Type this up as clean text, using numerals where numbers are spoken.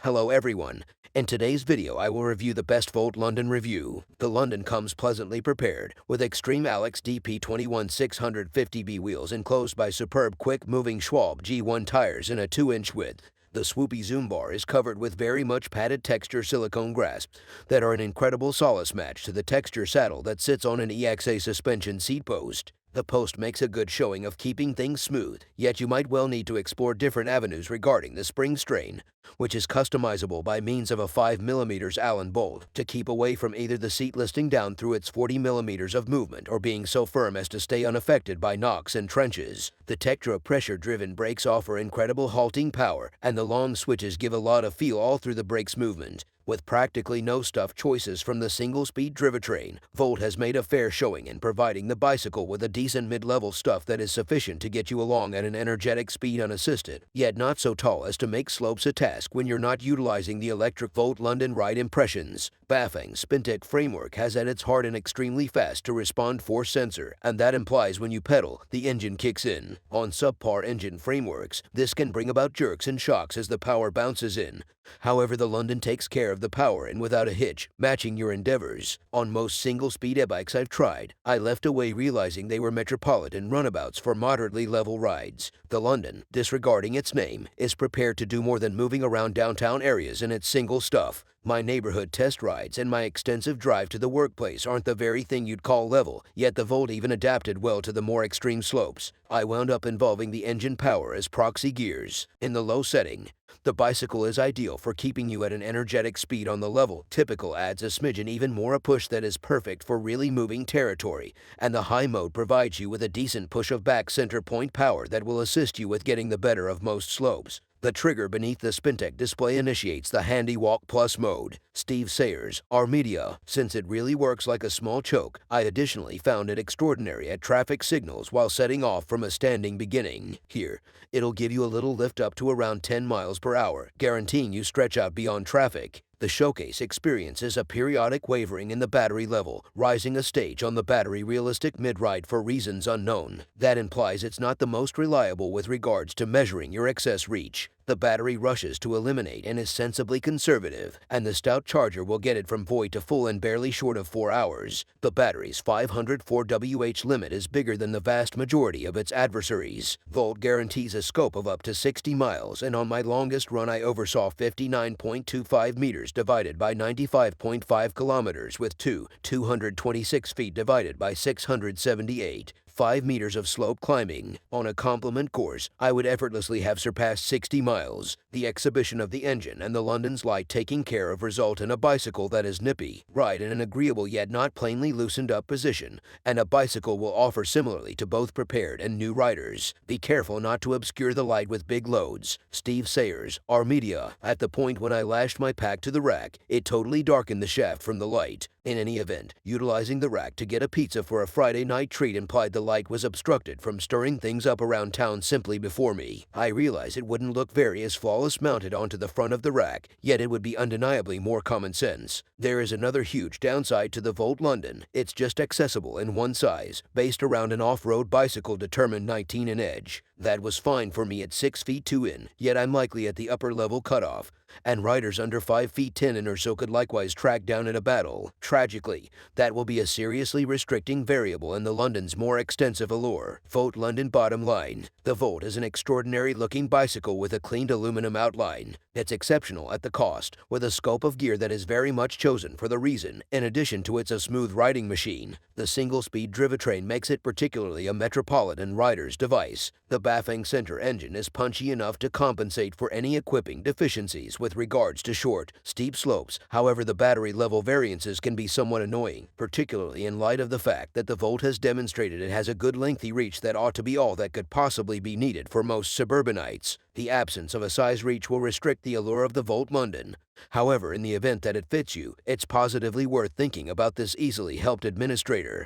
Hello everyone. In today's video I will review the best Volt London review. The London comes pleasantly prepared with Extreme Alex DP21 650B wheels enclosed by superb quick-moving Schwalbe G1 tires in a 2-inch width. The swoopy zoom bar is covered with very much padded texture silicone grasps that are an incredible solace match to the texture saddle that sits on an EXA suspension seat post. The post makes a good showing of keeping things smooth, yet you might well need to explore different avenues regarding the spring strain, which is customizable by means of a 5mm Allen bolt to keep away from either the seat listing down through its 40mm of movement or being so firm as to stay unaffected by knocks and trenches. The Tektro pressure-driven brakes offer incredible halting power, and the long switches give a lot of feel all through the brakes movement. With practically no stuff choices from the single-speed drivetrain, Volt has made a fair showing in providing the bicycle with a decent mid-level stuff that is sufficient to get you along at an energetic speed unassisted, yet not so tall as to make slopes a task when you're not utilizing the electric Volt London ride impressions. Bafang's Spintec framework has at its heart an extremely fast-to-respond force sensor, and that implies when you pedal, the engine kicks in. On subpar engine frameworks, this can bring about jerks and shocks as the power bounces in. However, the London takes care of the power and without a hitch, matching your endeavors. On most single-speed e-bikes I've tried, I left away realizing they were metropolitan runabouts for moderately level rides. The London, disregarding its name, is prepared to do more than moving around downtown areas in its single stuff. My neighborhood test rides and my extensive drive to the workplace aren't the very thing you'd call level, yet the Volt even adapted well to the more extreme slopes. I wound up involving the engine power as proxy gears. In the low setting, the bicycle is ideal for keeping you at an energetic speed on the level. Typical adds a smidgen even more a push that is perfect for really moving territory, and the high mode provides you with a decent push of back center point power that will assist you with getting the better of most slopes. The trigger beneath the Spintec display initiates the handy Walk Plus mode. Steve Sayers, R-Media. Since it really works like a small choke, I additionally found it extraordinary at traffic signals while setting off from a standing beginning. Here, it'll give you a little lift up to around 10 miles per hour, guaranteeing you stretch out beyond traffic. The Showcase experiences a periodic wavering in the battery level, rising a stage on the battery realistic mid-ride for reasons unknown. That implies it's not the most reliable with regards to measuring your excess reach. The battery rushes to eliminate and is sensibly conservative, and the stout charger will get it from void to full in barely short of 4 hours. The battery's 504 Wh limit is bigger than the vast majority of its adversaries. Volt guarantees a scope of up to 60 miles, and on my longest run I oversaw 59.25 meters divided by 95.5 kilometers with 226 feet divided by 678. 5 meters of slope climbing. On a complement course, I would effortlessly have surpassed 60 miles. The exhibition of the engine and the London's light taking care of result in a bicycle that is nippy, ride in an agreeable yet not plainly loosened up position, and a bicycle will offer similarly to both prepared and new riders. Be careful not to obscure the light with big loads. Steve Sayers, R-Media. At the point when I lashed my pack to the rack, it totally darkened the shaft from the light. In any event, utilizing the rack to get a pizza for a Friday night treat implied the light was obstructed from stirring things up around town simply before me. I realized it wouldn't look very as flawless mounted onto the front of the rack, yet it would be undeniably more common sense. There is another huge downside to the Volt London. It's just accessible in one size, based around an off-road bicycle determined 19 in edge. That was fine for me at 6 feet 2 in, yet I'm likely at the upper level cutoff, and riders under 5 feet 10 in or so could likewise track down in a battle. Tragically, that will be a seriously restricting variable in the London's more extensive allure. Volt London bottom line. The Volt is an extraordinary looking bicycle with a cleaned aluminum outline. It's exceptional at the cost, with a scope of gear that is very much chosen for the reason. In addition to it's a smooth riding machine, the single-speed drivetrain makes it particularly a metropolitan rider's device. The Bafang center engine is punchy enough to compensate for any equipping deficiencies with regards to short, steep slopes. However, the battery level variances can be somewhat annoying, particularly in light of the fact that the Volt has demonstrated it has a good lengthy reach that ought to be all that could possibly be needed for most suburbanites. The absence of a size reach will restrict the allure of the Volt London. However, in the event that it fits you, it's positively worth thinking about this easily helped administrator.